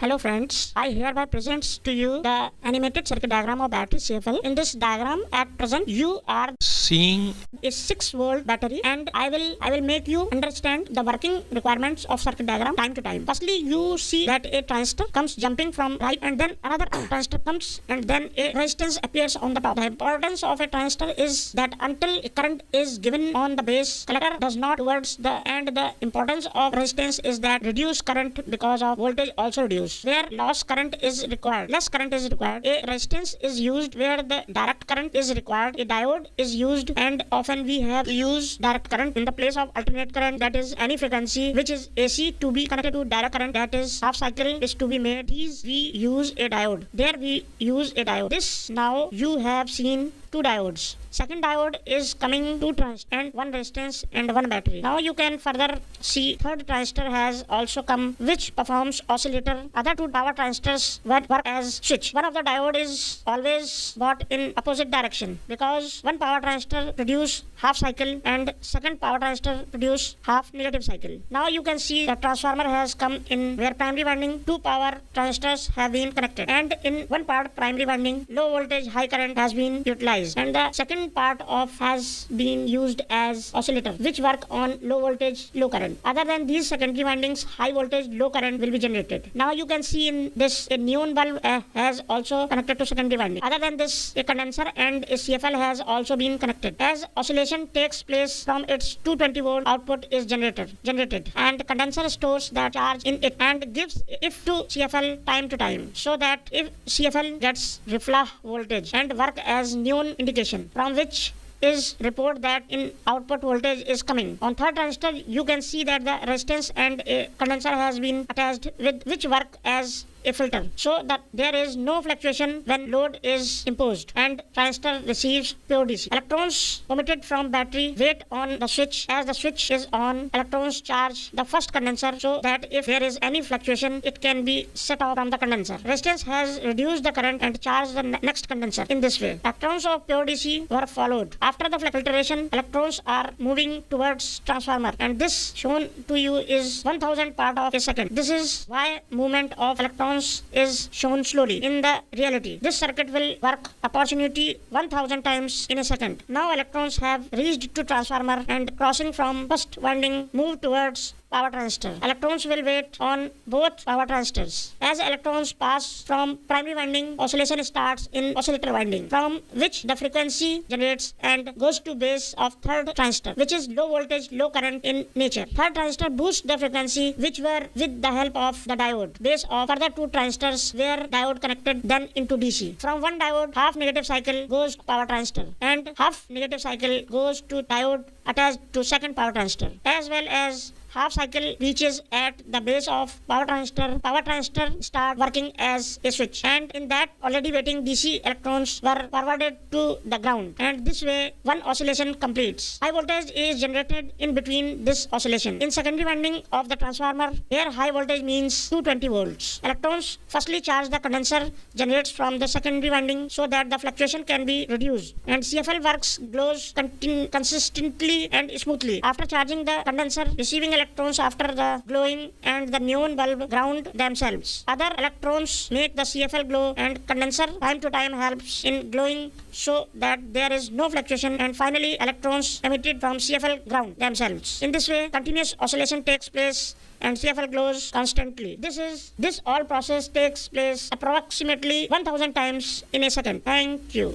Hello friends, I hereby presents to you the animated circuit diagram of battery CFL. In this diagram at present you are seeing a 6-volt battery and I will make you understand the working requirements of circuit diagram time to time. Firstly you see that a transistor comes jumping from right and then another transistor comes and then a resistance appears on the top. The importance of a transistor is that until a current is given on the base collector does not towards the and the importance of resistance is that reduce current because of voltage also reduce. Where less current is required, a resistance is used. Where the direct current is required, a diode is used, and often we have to use direct current in the place of alternate current, that is any frequency which is AC to be connected to direct current, that is half cycle is to be made. These we use a diode. There we use a diode. This now you have seen two diodes. Second diode is coming two transistors and one resistance and one battery. Now you can further see third transistor has also come which performs oscillator. Other two power transistors work as switch. One of the diode is always brought in opposite direction because one power transistor produce half cycle and second power transistor produce half negative cycle. Now you can see the transformer has come in where primary winding two power transistors have been connected and in one part primary winding low voltage high current has been utilized and the second part of has been used as oscillator which work on low voltage low current. Other than these secondary windings high voltage low current will be generated. Now you can see in this a neon bulb has also connected to secondary winding. Other than this a condenser and a CFL has also been connected. As oscillation takes place from its 220 volt output is generated and condenser stores the charge in it and gives if to CFL time to time so that if CFL gets reflex voltage and work as neon indication from which is report that in output voltage is coming. On third transistor you can see that the resistance and a condenser has been attached with which work as a filter so that there is no fluctuation when load is imposed and transistor receives pure DC. Electrons emitted from battery wait on the switch. As the switch is on, electrons charge the first condenser so that if there is any fluctuation it can be set off from the condenser. Resistance has reduced the current and charged the next condenser. In this way electrons of pure DC were followed. After the filtration electrons are moving towards transformer and this shown to you is 1000 part of a second. This is why movement of electrons is shown slowly in the reality. This circuit will work opportunity 1000 times in a second. Now electrons have reached to transformer and crossing from first winding move towards power transistor. Electrons will wait on both power transistors. As electrons pass from primary winding, oscillation starts in oscillator winding, from which the frequency generates and goes to base of third transistor, which is low voltage, low current in nature. Third transistor boosts the frequency, which were with the help of the diode. Base of further two transistors were diode connected then into DC. From one diode, half negative cycle goes to power transistor, and half negative cycle goes to diode attached to second power transistor, as well as half cycle reaches at the base of power transistor. Power transistor start working as a switch and in that already waiting DC electrons were forwarded to the ground and this way one oscillation completes. High voltage is generated in between this oscillation. In secondary winding of the transformer here high voltage means 220 volts. Electrons firstly charge the condenser generates from the secondary winding so that the fluctuation can be reduced and CFL works glows consistently and smoothly. After charging the condenser receiving electrons after the glowing and the neon bulb ground themselves. Other electrons make the CFL glow and condenser time to time helps in glowing so that there is no fluctuation and finally electrons emitted from CFL ground themselves. In this way continuous oscillation takes place and CFL glows constantly. This all process takes place approximately 1000 times in a second. Thank you.